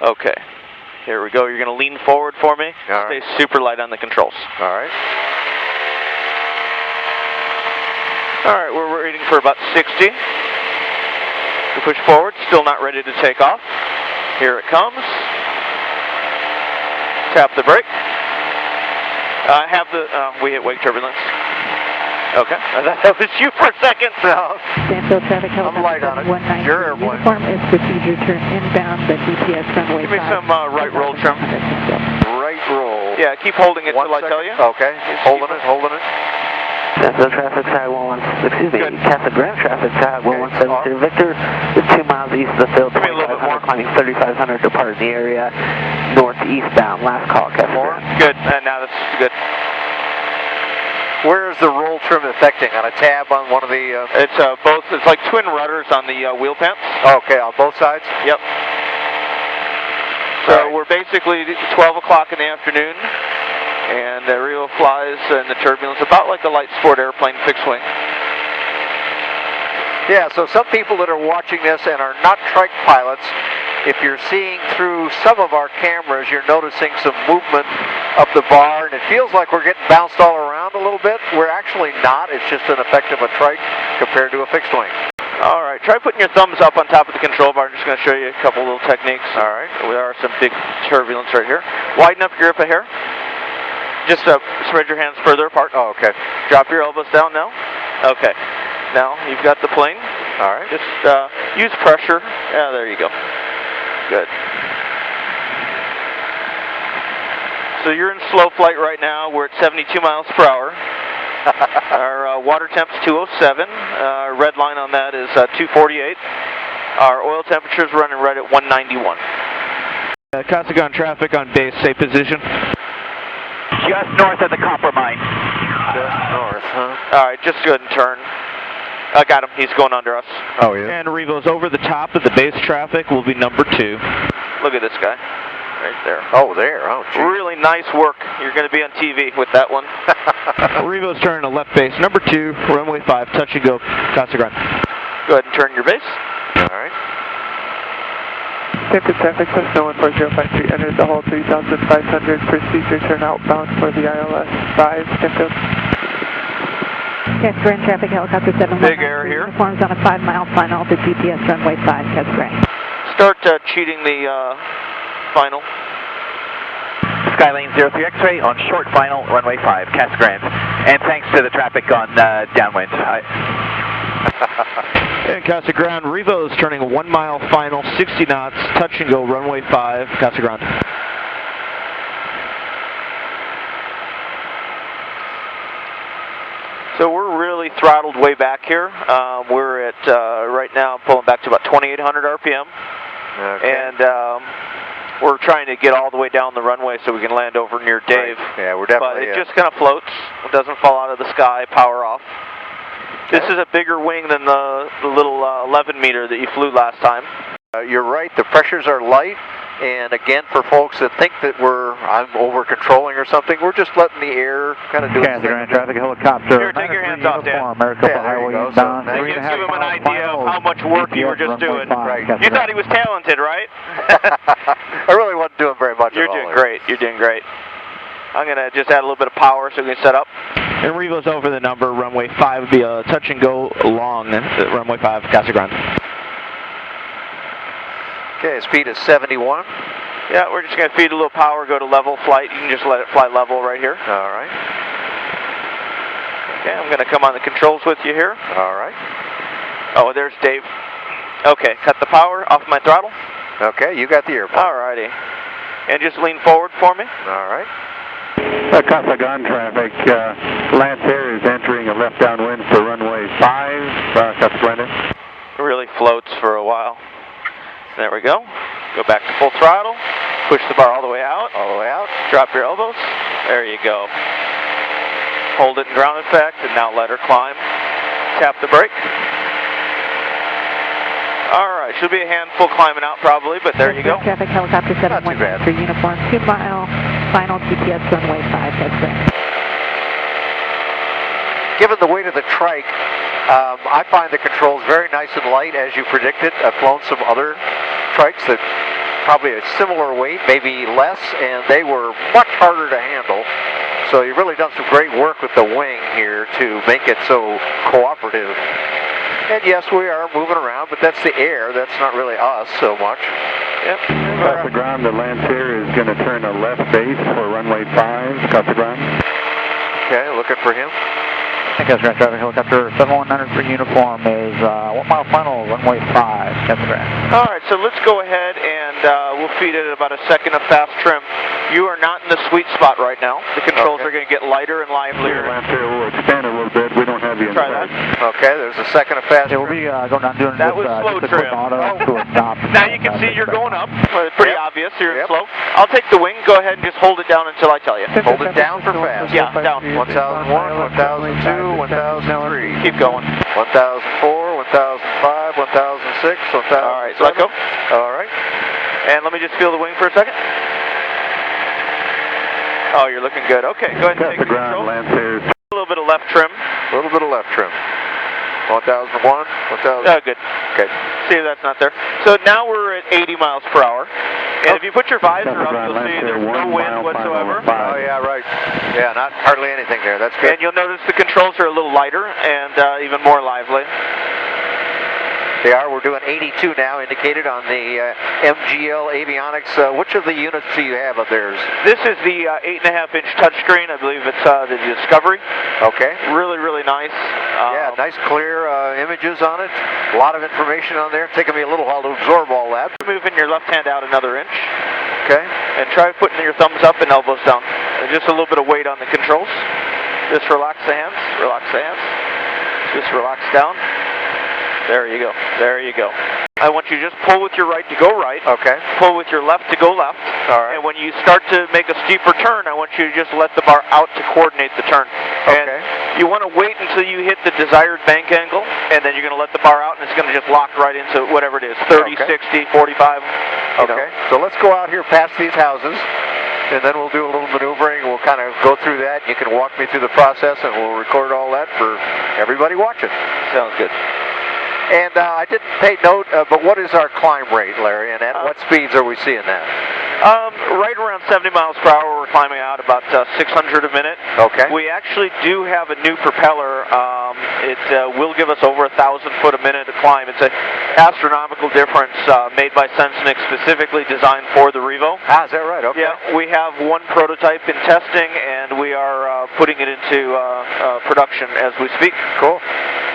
Okay. Here we go. You're going to lean forward for me. All Stay right. super light on the controls. All right. All right, we're waiting for about 60. We push forward, still not ready to take off. Here it comes. Tap the brake. We hit wake turbulence. Okay, I thought that was you for a second. No. Stanfield traffic I'm light on it. Your airplane. Uniform is procedure turn inbound, the GPS runway 5. Give me some right roll trim. Right roll. Yeah, keep holding it till I tell you. Okay, holding it. Stanfield traffic side 11, Casa Grande traffic side 1172 Victor, 2 miles east of the field, 2500, climbing 3500, depart the area, northeastbound, last call, Casa Grande. Good, now that's good. Where is the roll trim affecting? On a tab on one of the... It's both, it's like twin rudders on the wheel pants. Okay, on both sides? Yep. So we're basically 12 o'clock in the afternoon, and the REVO flies in the turbulence about like a light sport airplane fixed wing. Yeah, so some people that are watching this and are not trike pilots, if you're seeing through some of our cameras, you're noticing some movement up the bar, and it feels like we're getting bounced all around a little bit. We're actually not. It's just an effect of a trike compared to a fixed wing. All right, try putting your thumbs up on top of the control bar. I'm just going to show you a couple little techniques. All right. There are some big turbulence right here. Widen up your grip a hair. Just spread your hands further apart. Oh, okay. Drop your elbows down now. Okay. Now you've got the plane. All right. Just use pressure. Yeah, there you go. Good. So you're in slow flight right now. We're at 72 miles per hour. Our water temp's 207. Red line on that is 248. Our oil temperature's running right at 191. Casa Grande traffic on base, safe position. Just north of the copper mine. Just north, huh? All right, just go ahead and turn. I got him. He's going under us. Oh, yeah. And REVO's over the top of the base traffic will be number 2. Look at this guy. Right there. Oh, there. Oh, geez. Really nice work. You're going to be on TV with that one. REVO's turning to left base. Number 2, runway 5, touch and go, Casa Grande. Go ahead and turn your base. All right. Stanfield traffic, Cessna 14053, entered the hole 3500, procedure turn outbound for the ILS 5, Stanfield. Casa Grande traffic, helicopter 719. Big error here. Uniforms on a 5-mile final to GPS runway 5, Casa Grande. Start cheating the final. Skylane 03 X-ray on short final, runway 5, Casa Grande. And thanks to the traffic on downwind. And Casa Grande, REVO's turning a 1-mile final, 60 knots, touch and go, runway 5, Casa Grande. So we're really throttled way back here. We're at, right now, pulling back to about 2,800 RPM. Okay. And we're trying to get all the way down the runway so we can land over near Dave. Right. Yeah, we're definitely... But it just kind of floats. It doesn't fall out of the sky, power off. Okay. This is a bigger wing than the little 11 meter that you flew last time. You're right, the pressures are light. And again, for folks that think that I'm over controlling or something, we're just letting the air kind of do its thing. Traffic helicopter. Here, take your hands off, Dan. America highway inbound. That gives him an idea of how much work you were just doing. Right. You thought he was talented, right? I really wasn't doing very much You're at all. doing great. You're doing great. I'm going to just add a little bit of power so we can set up. And REVO's over the number. Runway 5 would be a touch and go long. Runway 5, Casa Grande. Okay, speed is 71. Yeah, we're just going to feed a little power, go to level flight. You can just let it fly level right here. All right. Okay, I'm going to come on the controls with you here. All right. Oh, there's Dave. Okay, cut the power off my throttle. Okay, you got the airplane. All righty. And just lean forward for me. All right. Casa Grande traffic, Lance Air is entering a left downwind for runway 5, Casa Grande. It really floats for a while. There we go. Go back to full throttle. Push the bar all the way out. All the way out. Drop your elbows. There you go. Hold it in ground effect, and now let her climb. Tap the brake. All right, should be a handful climbing out probably, but there you go. Traffic, helicopter 719 for uniform, 2-mile, final GPS runway 5, Casa Grande. Given the weight of the trike, I find the controls very nice and light, as you predicted. I've flown some other trikes that probably a similar weight, maybe less, and they were much harder to handle. So you've really done some great work with the wing here to make it so cooperative. And yes, we are moving around, but that's the air. That's not really us so much. Yep. Across the ground, the Lancer is going to turn a left base for runway 5. Across the ground. Okay, looking for him. Takeoff ground traffic, helicopter 7100 for uniform is 1 mile final, runway 5, Captain Grant. All right, so let's go ahead and we'll feed it about a second of fast trim. You are not in the sweet spot right now. The controls are going to get lighter and livelier. The Lancer will expand a little bit. We don't have the Try inside. that. Okay, there's a second of fast Yeah, we'll be going down doing that was slow just a quick trim. auto to a stop. Now you can see you're going up. Pretty obvious. You're Yep. slow. I'll take the wing. Go ahead and just hold it down until I tell you. Hold it down for fast. Yeah, down. 1001, 1002, 1003. Keep going. 1004, 1005, 1006, 1007. All right, let go. All right. And let me just feel the wing for a second. Oh, you're looking good. Okay, go ahead and Across take the ground, Lancer. a little bit of left trim. A little bit of left trim. 1001, 1000. Oh, good. Okay. See, that's not there. So now we're at 80 miles per hour. And if you put your visor up, you'll see there's no wind whatsoever. Oh, yeah, right. Yeah, not hardly anything there. That's good. And you'll notice the controls are a little lighter and even more lively. They are. We're doing 82 now, indicated on the MGL avionics. Which of the units do you have of theirs? This is the 8.5-inch touchscreen. I believe it's the Discovery. Okay. Really, really nice. Yeah, nice clear images on it. A lot of information on there. Taking me a little while to absorb all that. Moving your left hand out another inch. Okay. And try putting your thumbs up and elbows down. And just a little bit of weight on the controls. Just relax the hands. Relax the hands. Just relax down. There you go. There you go. I want you to just pull with your right to go right. Okay. Pull with your left to go left. All right. And when you start to make a steeper turn, I want you to just let the bar out to coordinate the turn. Okay. And you want to wait until you hit the desired bank angle, and then you're going to let the bar out, and it's going to just lock right into whatever it is, 30, Okay. 60, 45. Okay. So let's go out here past these houses, and then we'll do a little maneuvering. We'll kind of go through that. You can walk me through the process, and we'll record all that for everybody watching. Sounds good. And I didn't pay note, but what is our climb rate, Larry, and at what speeds are we seeing that? Right around 70 miles per hour, we're climbing out about 600 a minute. Okay. We actually do have a new propeller. It will give us over 1,000 foot a minute to climb. It's an astronomical difference made by Sensnick, specifically designed for the REVO. Ah, is that right? Okay. Yeah, we have one prototype in testing, and we are putting it into production as we speak. Cool.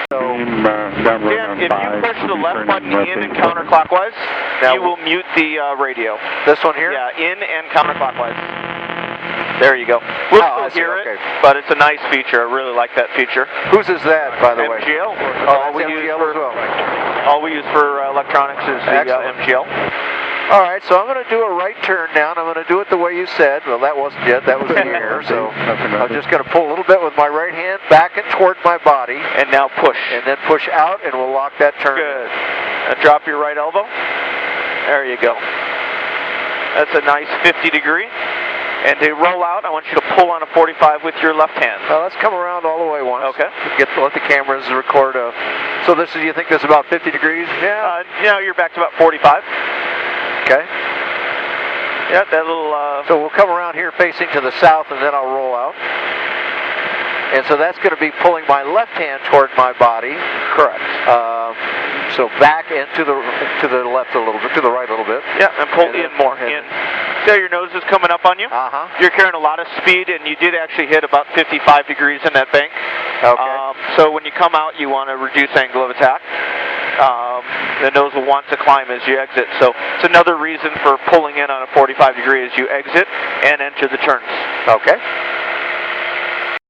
Dan, if you push the left button in and counterclockwise, you will mute the radio. This one here? Yeah, in and counterclockwise. There you go. We'll still hear it, but it's a nice feature. I really like that feature. Whose is that, by the way? MGL. Oh, MGL as well. All we use for electronics is the MGL. All right, so I'm going to do a right turn now, and I'm going to do it the way you said. Well, that wasn't it. That was the air. So I'm just going to pull a little bit with my right hand back and toward my body. And now push. And then push out, and we'll lock that turn. Good. Now drop your right elbow. There you go. That's a nice 50 degree. And to roll out, I want you to pull on a 45 with your left hand. Well, let's come around all the way once. Okay. Let the cameras record. So this is, you think this is about 50 degrees? Yeah. Now you're back to about 45. Okay. Yeah, that little... So we'll come around here facing to the south, and then I'll roll out. And so that's going to be pulling my left hand toward my body. Correct. So back and to the left a little bit, to the right a little bit. Yeah, and pull in more. In. See how your nose is coming up on you? Uh-huh. You're carrying a lot of speed, and you did actually hit about 55 degrees in that bank. Okay. So when you come out, you want to reduce angle of attack. The nose will want to climb as you exit. So it's another reason for pulling in on a 45 degree as you exit and enter the turns. Okay.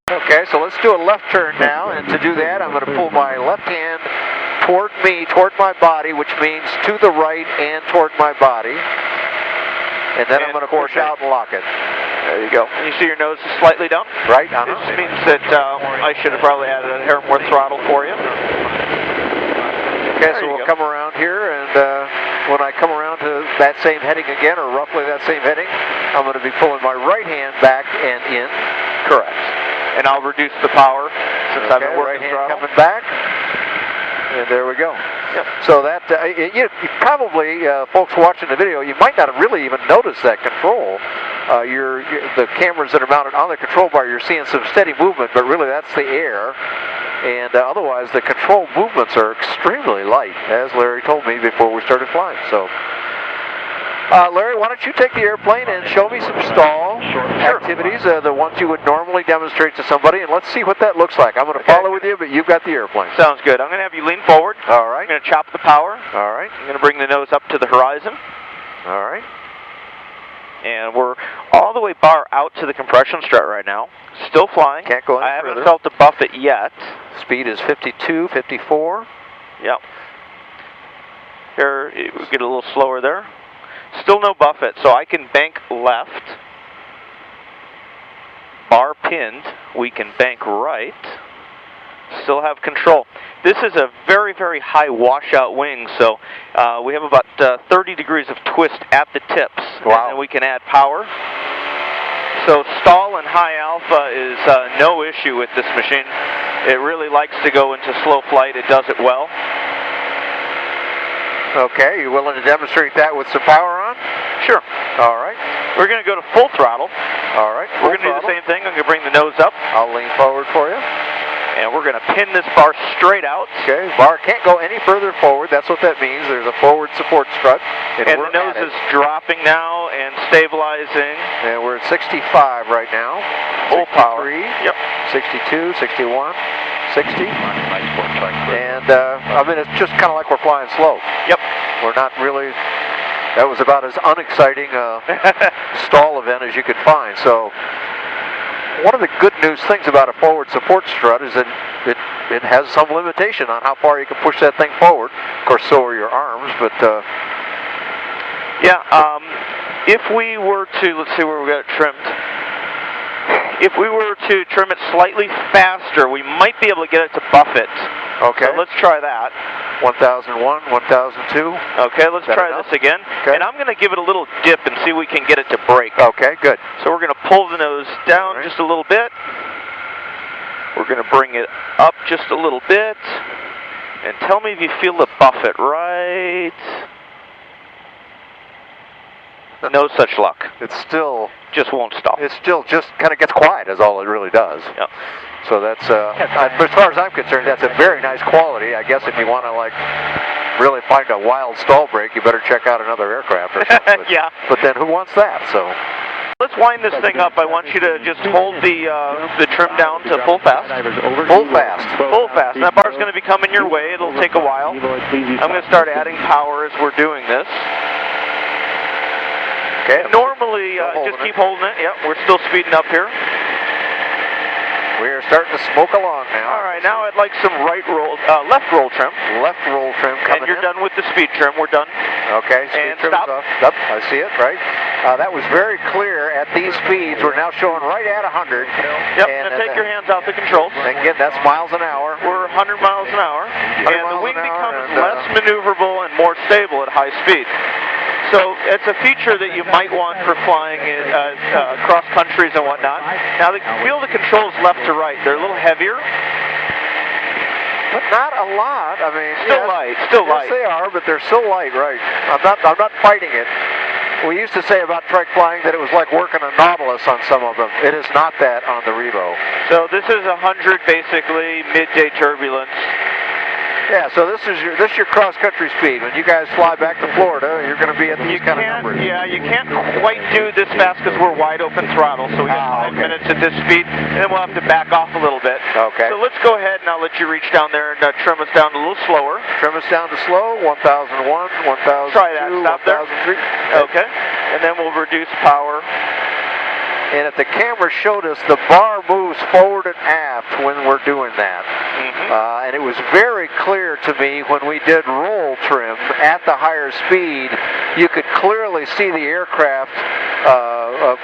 Okay, so let's do a left turn now, and to do that, I'm going to pull my left hand toward me, toward my body, which means to the right and toward my body. And then I'm going to push out and lock it. There you go. And you see your nose is slightly down? Right. This means that I should have probably added a hair more throttle for you. Okay, so we'll come around here, and when I come around to that same heading again, or roughly that same heading, I'm going to be pulling my right hand back and in. Correct. And I'll reduce the power since I've been working right hand throttle. coming back, and there we go. Yep. So that, you probably, folks watching the video, you might not have really even noticed that control. The cameras that are mounted on the control bar, you're seeing some steady movement, but really that's the air. And otherwise, the control movements are extremely light, as Larry told me before we started flying. So, Larry, why don't you take the airplane and show me some stall activities, the ones you would normally demonstrate to somebody, and let's see what that looks like. I'm going to follow with you, but you've got the airplane. Sounds good. I'm going to have you lean forward. All right. I'm going to chop the power. All right. I'm going to bring the nose up to the horizon. All right. And we're all the way bar out to the compression strut right now. Still flying. Can't go any I haven't further. felt the buffet yet. Speed is 52, 54. Yep. Here, we get a little slower there. Still no buffet, so I can bank left. Bar pinned. We can bank right. Still have control. This is a very, very high washout wing, so we have about 30 degrees of twist at the tips. Wow. And we can add power. So stall and high alpha is no issue with this machine. It really likes to go into slow flight. It does it well. Okay, you willing to demonstrate that with some power on? Sure. All right. We're going to go to full throttle. All right. We're going to do the same thing. I'm going to bring the nose up. I'll lean forward for you. And we're going to pin this bar straight out. Okay, bar can't go any further forward. That's what that means. There's a forward support strut. And the nose is dropping now and stabilizing. And we're at 65 right now. Full power. Yep. 62, 61, 60. And I mean, it's just kind of like we're flying slow. Yep. We're not really. That was about as unexciting a stall event as you could find. So. One of the good news things about a forward support strut is that it has some limitation on how far you can push that thing forward. Of course, so are your arms, but... Yeah, if we were to, let's see where we got it trimmed. If we were to trim it slightly faster, we might be able to get it to buffet. Okay. So let's try that. 1001, 1002. Okay, let's try this again. Okay. And I'm going to give it a little dip and see if we can get it to break. Okay, good. So we're going to pull the nose down just a little bit. We're going to bring it up just a little bit. And tell me if you feel the buffet right. No such luck. It's still... Just won't stop. It still just kind of gets quiet is all it really does. Yeah. So that's, as far as I'm concerned, that's a very nice quality. I guess if you want to, like, really find a wild stall break, you better check out another aircraft or something. But, yeah. But then who wants that? So. Let's wind this thing up. I want you to just hold the trim down to full fast. Full fast. Full fast. And that bar's going to be coming your way. It'll take a while. I'm going to start adding power as we're doing this. Okay. Normally, just keep holding it. Yep, we're still speeding up here. We're starting to smoke along now. All right, now I'd like some left roll trim. Left roll trim coming in. And you're done with the speed trim. We're done. Okay, speed trim is off. Yep, I see it, right. That was very clear at these speeds. We're now showing right at 100. Yep, and take your hands off the controls. And again, that's miles an hour. We're 100 miles an hour. And the wing becomes less maneuverable and more stable at high speed. So it's a feature that you might want for flying cross countries and whatnot. Now, feel the controls left to right. They're a little heavier. But not a lot. I mean, still light. Still light. Yes, they are, but they're still light, right? I'm not fighting it. We used to say about trike flying that it was like working a Nautilus on some of them. It is not that on the REVO. So this is 100 basically midday turbulence. Yeah, so this is your cross-country speed. When you guys fly back to Florida, you're going to be at these kind of numbers. Yeah, you can't quite do this fast because we're wide open throttle, so we got 5 minutes at this speed, and then we'll have to back off a little bit. Okay. So let's go ahead and I'll let you reach down there and trim us down a little slower. Trim us down to slow, 1001, 1002, try that, stop there. 1003. Okay, and then we'll reduce power. And if the camera showed us, the bar moves forward and aft when we're doing that. And it was very clear to me when we did roll trim at the higher speed, you could clearly see the aircraft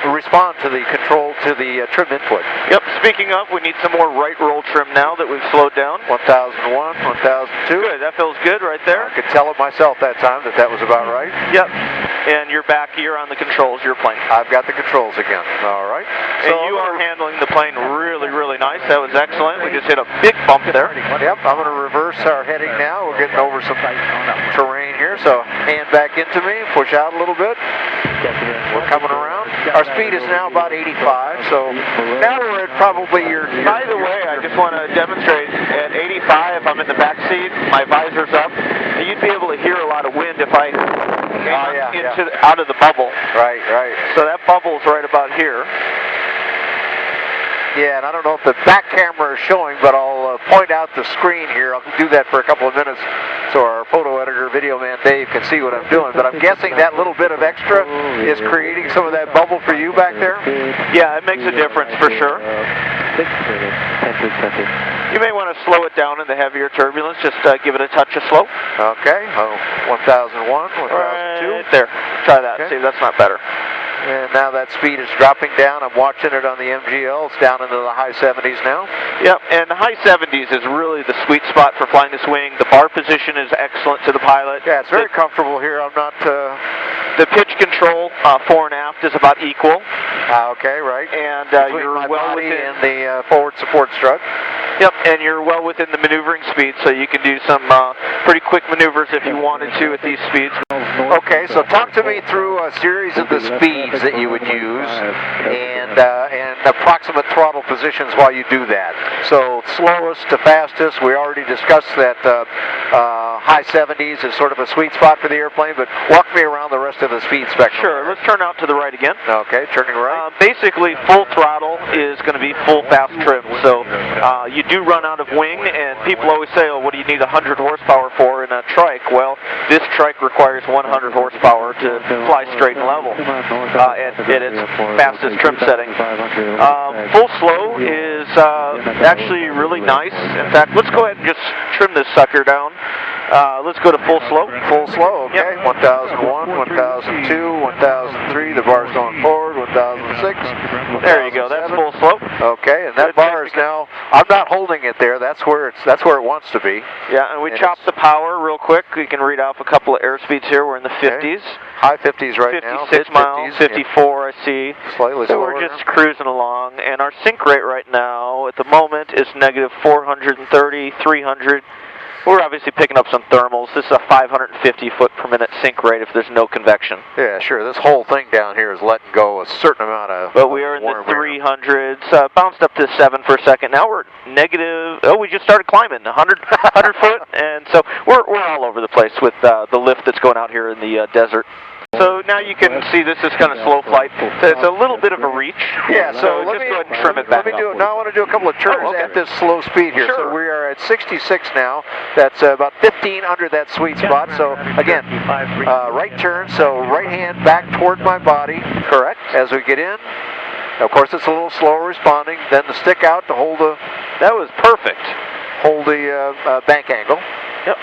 respond to the control, to the trim input. Yep, speaking of, we need some more right roll trim now that we've slowed down. 1001, 1002. Good, that feels good right there. I could tell it myself that time that was about right. Yep. And you're back, you're on the controls, your plane. I've got the controls again. All right. And you are handling the plane really, really nice. That was excellent. We just hit a big bump there. Yep, I'm going to reverse our heading now. We're getting over some terrain here, so hand back into me, push out a little bit. We're coming around. Our speed is now about 85, so now we're at probably your... By the way, I just want to demonstrate, at 85, I'm in the back seat, my visor's up. You'd be able to hear a lot of wind if I came out of the bubble. Right. So that bubble's right about here. Yeah, and I don't know if the back camera is showing, but I'll point out the screen here. I'll do that for a couple of minutes so our photo editor, video man Dave, can see what I'm doing. But I'm guessing that little bit of extra is creating some of that bubble for you back there? Yeah, it makes a difference for sure. You may want to slow it down in the heavier turbulence, just give it a touch of slow. Okay, 1001, 1002. Right there, try that, see if that's not better. And now that speed is dropping down. I'm watching it on the MGL. It's down into the high 70s now. Yep, and the high 70s is really the sweet spot for flying this wing. The bar position is excellent to the pilot. Yeah, it's very comfortable here. I'm not... The pitch control, fore and aft, is about equal. Okay, right. And you're well within the forward support strut. Yep, and you're well within the maneuvering speed, so you can do some pretty quick maneuvers if you wanted to at these speeds. Okay, so talk to me through a series of the speeds that you would use and approximate throttle positions while you do that. So slowest to fastest, we already discussed that high 70s is sort of a sweet spot for the airplane, but walk me around the rest of the speed spectrum. Sure, let's turn out to the right again. Okay, turning right. Basically, full throttle is going to be full fast trim, so you do run out of wing, and people always say, oh, what do you need 100 horsepower for in a trike? Well, this trike requires 100 horsepower to fly straight and level at its fastest trim setting. Full slow is actually really nice. In fact, let's go ahead and just trim this sucker down. Let's go to full slow. Full slow, okay. Yep. 1001, 1002, 1003, the bar's going forward, 1006. There you go, that's full slow. Okay, and that bar is now, I'm not holding it there, that's where it wants to be. Yeah, and we chopped the power real quick. We can read off a couple of airspeeds here. We're in the 50s. High 50s right now. 56 miles, 54 I see. Slightly so slower. We're just cruising along, and our sink rate right now at the moment is negative 430, 300. We're obviously picking up some thermals. This is a 550 foot per minute sink rate if there's no convection. Yeah, sure. This whole thing down here is letting go a certain amount of But we are in the 300s, bounced up to 7 for a second. Now we're negative, we just started climbing, 100 foot, and so we're all over the place with the lift that's going out here in the desert. So now you can see this is kind of slow flight. So it's a little bit of a reach. Yeah, so just go ahead and trim it back. Now I want to do a couple of turns at this slow speed here. Sure. So we are at 66 now. That's about 15 under that sweet spot. So again, right turn. So right hand back toward my body. Correct. As we get in. Of course, it's a little slower responding. Then the stick out to hold the. That was perfect. Hold the bank angle. Yep.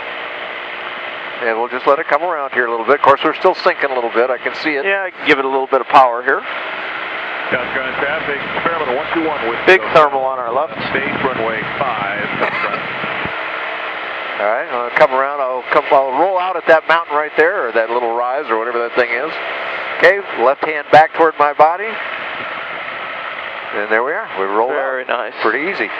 And we'll just let it come around here a little bit. Of course, we're still sinking a little bit. I can see it. Yeah, I can give it a little bit of power here. Southbound traffic, Fairmont 121 with big thermal on our left. Stage runway 5. All right, I'll come around. I'll roll out at that mountain right there, or that little rise, or whatever that thing is. Okay, left hand back toward my body. And there we are. We rolled out. Very nice. Pretty easy.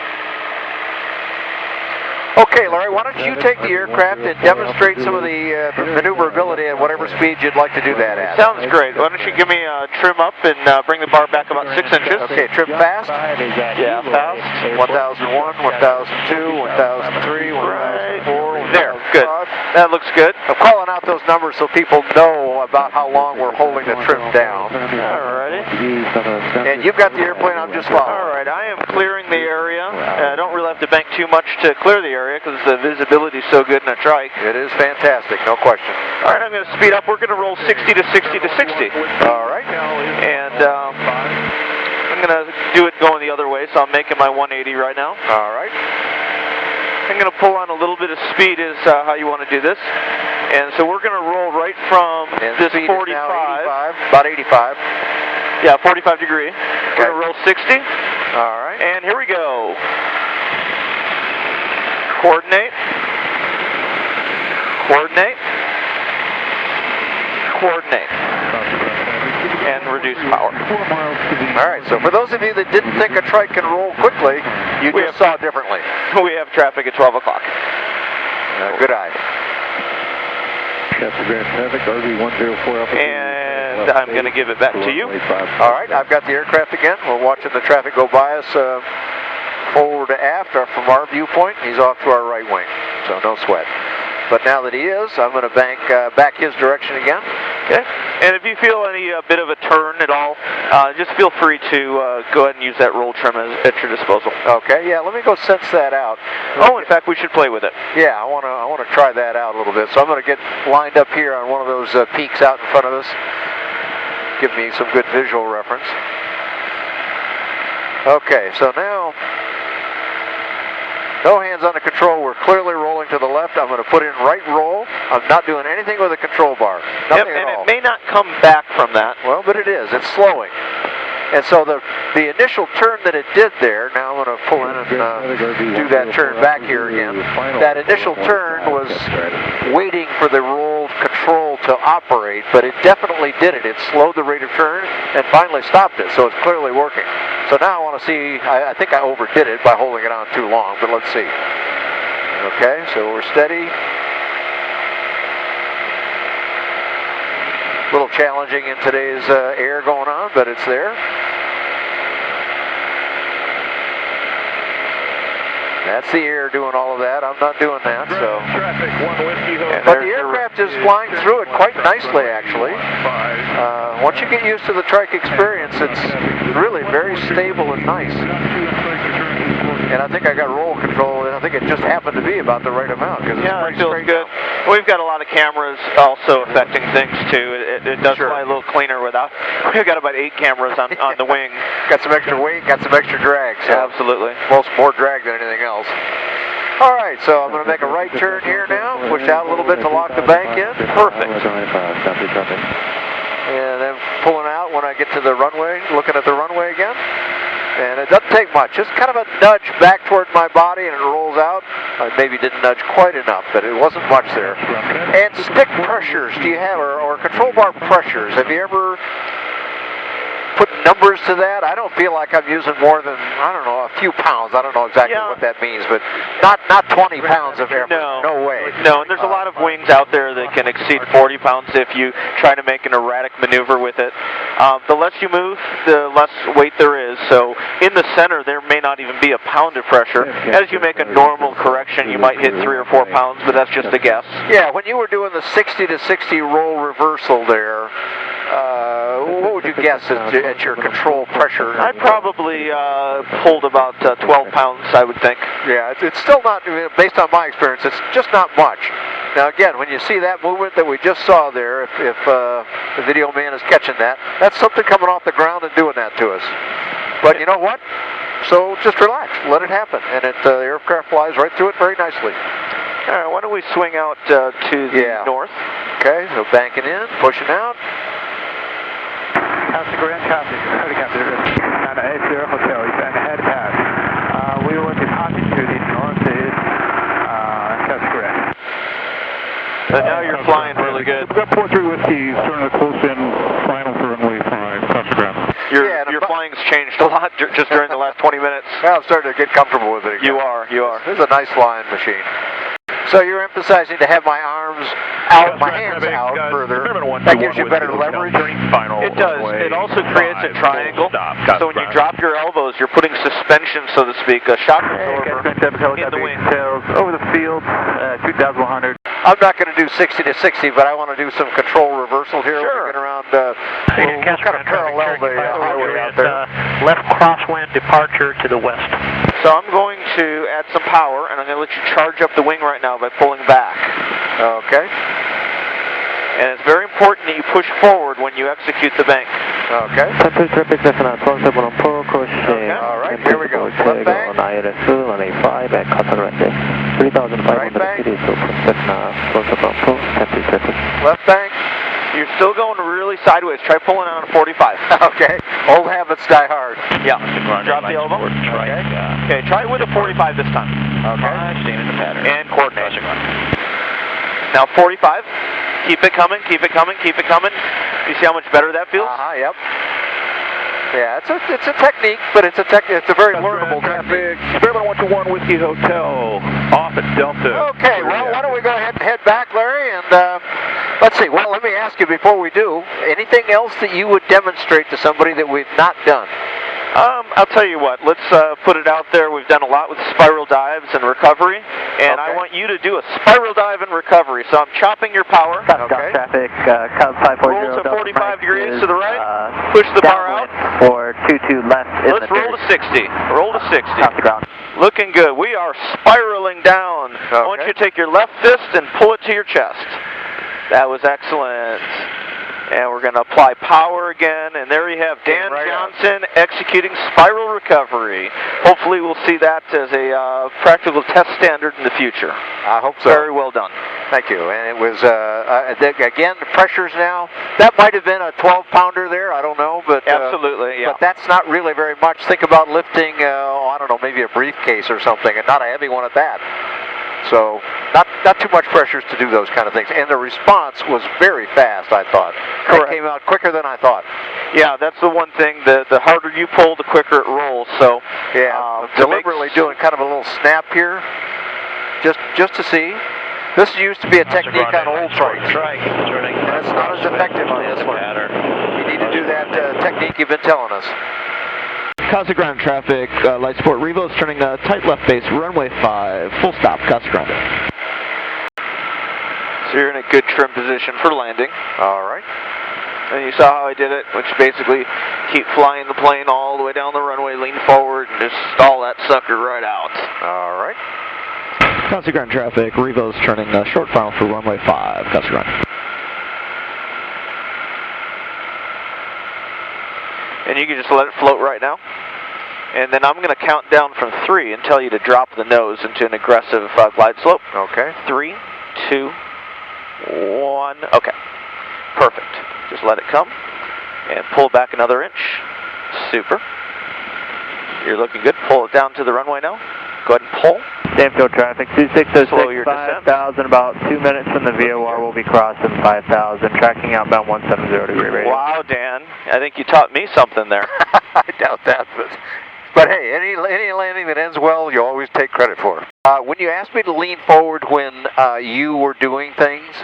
Okay, Larry, why don't you take the aircraft and demonstrate some of the maneuverability at whatever speed you'd like to do that at. Sounds great. Why don't you give me a trim up and bring the bar back about 6 inches. Okay, trim fast. Yeah, fast. 1001, 1002, 1003, 1004. There, good. That looks good. I'm calling out those numbers so people know about how long we're holding the trim down. Alrighty. And you've got the airplane, I'm just following. Alright, I am clearing the area. I don't really have to bank too much to clear the area because the visibility is so good in a trike. It is fantastic, no question. Alright, I'm going to speed up. We're going to roll 60 to 60 to 60. Alright. And I'm going to do it going the other way, so I'm making my 180 right now. Alright. I'm going to pull on a little bit of speed is how you want to do this. And so we're going to roll right from this 45. About 85. Yeah, 45 degree. Okay. We're going to roll 60. Alright. And here we go. Coordinate. Coordinate. Coordinate. and reduce power. 4 miles to the... All right, so for those of you that didn't think a trike can roll quickly, you just saw differently. We have traffic at 12 o'clock. Good eye. Castle Grand traffic, RV104 Alpha. And I'm going to give it back to you. All right, I've got the aircraft again. We're watching the traffic go by us forward to aft from our viewpoint. He's off to our right wing, so no sweat. But now that he is, I'm going to bank back his direction again. Okay. And if you feel any bit of a turn at all, just feel free to go ahead and use that roll trim at your disposal. Okay. Yeah. Let me go sense that out. Oh, in fact, we should play with it. Yeah. I want to try that out a little bit. So I'm going to get lined up here on one of those peaks out in front of us. Give me some good visual reference. Okay. So now. No hands on the control. We're clearly rolling to the left. I'm going to put in right roll. I'm not doing anything with the control bar. Nothing at all. And it may not come back from that. Well, but it is. It's slowing. And so the initial turn that it did there, now I'm going to pull in and do that turn back here again. That initial turn was waiting for the roll control to operate, but it definitely did it. It slowed the rate of turn and finally stopped it, so it's clearly working. So now I want to see, I think I overdid it by holding it on too long, but let's see. Okay, so we're steady. A little challenging in today's air going on, but it's there. That's the air doing all of that. I'm not doing that, so. But the aircraft is flying through it quite nicely, actually. Once you get used to the trike experience, it's really very stable and nice. And I think I got roll control, and I think it just happened to be about the right amount, because it's pretty straight good. down. We've got a lot of cameras also affecting things too. It does fly a little cleaner without. We've got about 8 cameras on the wing. Got some extra weight, got some extra drag. So absolutely. More drag than anything else. All right, so I'm going to make a right turn here now. Push out a little bit to lock the bank in. Perfect. And then pulling out when I get to the runway, looking at the runway again. And it doesn't take much, just kind of a nudge back toward my body and it rolls out. I maybe didn't nudge quite enough, but it wasn't much there. And stick pressures, do you have, or control bar pressures? Have you ever put numbers to that? I don't feel like I'm using more than, I don't know, a few pounds. I don't know exactly what that means, but not 20 pounds of air. No way. No, and there's a lot of wings out there that can exceed 40 pounds if you try to make an erratic maneuver with it. The less you move, the less weight there is. So in the center, there may not even be a pound of pressure. As you make a normal correction, you might hit 3 or 4 pounds, but that's just a guess. Yeah, when you were doing the 60 to 60 roll reversal there, what would you guess at your control pressure? I probably pulled about 12 pounds, I would think. Yeah, it's still not, based on my experience, it's just not much. Now again, when you see that movement that we just saw there, if the video man is catching that, that's something coming off the ground and doing that to us. But you know what? So just relax, let it happen, and the aircraft flies right through it very nicely. All right, why don't we swing out to the north? Okay, so banking in, pushing out. Castle Grand traffic, helicopter, at 80 Hotel, and head pass. We will depart to the northeast, Castle Grand. So now you're flying really good. We've got 43 Whiskey, starting to close in, final for runway 5, Castle Grand. Your flying's changed a lot just during the last 20 minutes. Well, I'm starting to get comfortable with it again. You are. This is a nice flying machine. So you're emphasizing to have my arms out, my hands out further. That gives you better leverage. It does. It also creates a triangle. So when you drop your elbows, you're putting suspension, so to speak, a shock absorber in the wing. Over the field, 2,100. I'm not going to do 60 to 60, but I want to do some control reversal here. Sure. We're going around, we'll kind of parallel the highway out there. Left crosswind departure to the west. So I'm going to add some power, and I'm going to let you charge up the wing right now by pulling back. Okay. And it's very important that you push forward when you execute the bank. Okay. All right, here we go. Left bank. Right bank. Left bank. You're still going really sideways. Try pulling on a 45. Okay. Old habits die hard. Yeah. Drop the elbow. Okay, try it with a 45 this time. Okay. Staying in the pattern. And coordination. Now 45. Keep it coming, keep it coming, keep it coming. You see how much better that feels? Yep. Yeah, it's a technique, but it's a very learnable technique. Experiment 121 Whiskey Hotel, off at Delta. Okay, well, why don't we go ahead and head back, Larry, and let's see. Well, let me ask you before we do, anything else that you would demonstrate to somebody that we've not done? I'll tell you what, let's put it out there. We've done a lot with spiral dives and recovery, and I want you to do a spiral dive and recovery. So I'm chopping your power. Okay. Traffic, Cub 540. Roll to 45 degrees to the right. Push the bar out. For 22 left in Let's the roll to 60. Roll to 60. Off the ground. Looking good. We are spiraling down. I want you to take your left fist and pull it to your chest. That was excellent. And we're going to apply power again, and there you have Dan Johnson executing spiral recovery. Hopefully we'll see that as a practical test standard in the future. I hope so. Very well done. Thank you. And it was, again, the pressures now, that might have been a 12-pounder there, I don't know. But absolutely, yeah. But that's not really very much. Think about lifting, I don't know, maybe a briefcase or something, and not a heavy one at that. So not too much pressures to do those kind of things. And the response was very fast, I thought. Correct. It came out quicker than I thought. Yeah, that's the one thing. The harder you pull, the quicker it rolls. So yeah, deliberately doing kind of a little snap here, just to see. This used to be a technique on old trikes. And it's not as effective on this one. You need to do that technique you've been telling us. Casa Grande traffic, light support REVO is turning tight left base, runway 5, full stop, Casa Grande. So you're in a good trim position for landing. All right. And you saw how I did it, which basically keep flying the plane all the way down the runway, lean forward, and just stall that sucker right out. All right. Casa Grande traffic, REVO is turning short final for runway 5, Casa Grande. And you can just let it float right now. And then I'm going to count down from 3 and tell you to drop the nose into an aggressive glide slope. Okay. 3, 2, 1. Okay. Perfect. Just let it come. And pull back another inch. Super. You're looking good. Pull it down to the runway now. Go ahead and pull. Danville traffic, 2606, Slow your descent. 5,000, about 2 minutes from the VOR, we'll be crossing 5,000, tracking outbound 170 degree radius. Wow, Dan, I think you taught me something there. I doubt that, but hey, any landing that ends well, you always take credit for. When you asked me to lean forward when you were doing things,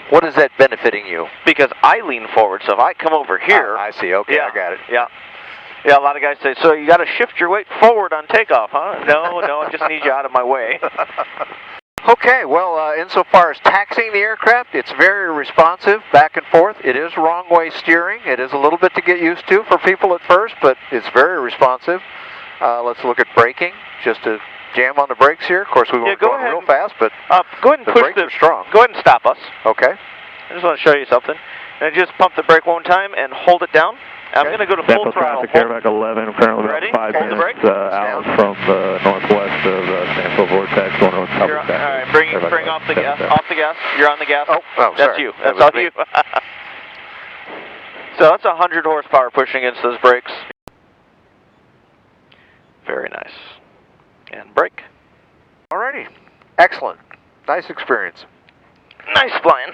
what is that benefiting you? Because I lean forward, so if I come over here... I see, okay, I got it. Yeah. Yeah, a lot of guys say, so you got to shift your weight forward on takeoff, huh? No, I just need you out of my way. Okay, well, insofar as taxiing the aircraft, it's very responsive, back and forth. It is wrong way steering. It is a little bit to get used to for people at first, but it's very responsive. Let's look at braking, just to jam on the brakes here. Of course, we weren't going real fast, but go ahead and the push brakes are strong. Go ahead and stop us. Okay. I just want to show you something. And just pump the brake one time and hold it down. I'm going to go to full throttle. Traffic, airback 11, I'm currently about 5 minutes out from the northwest of Stanfield Vortex, going to Copperstate. All right, bring off the gas. Off the gas. You're on the gas. Oh, that's sorry. you. That's all you. So that's 100 horsepower pushing against those brakes. Very nice. And brake. Alrighty. Excellent. Nice experience. Nice flying.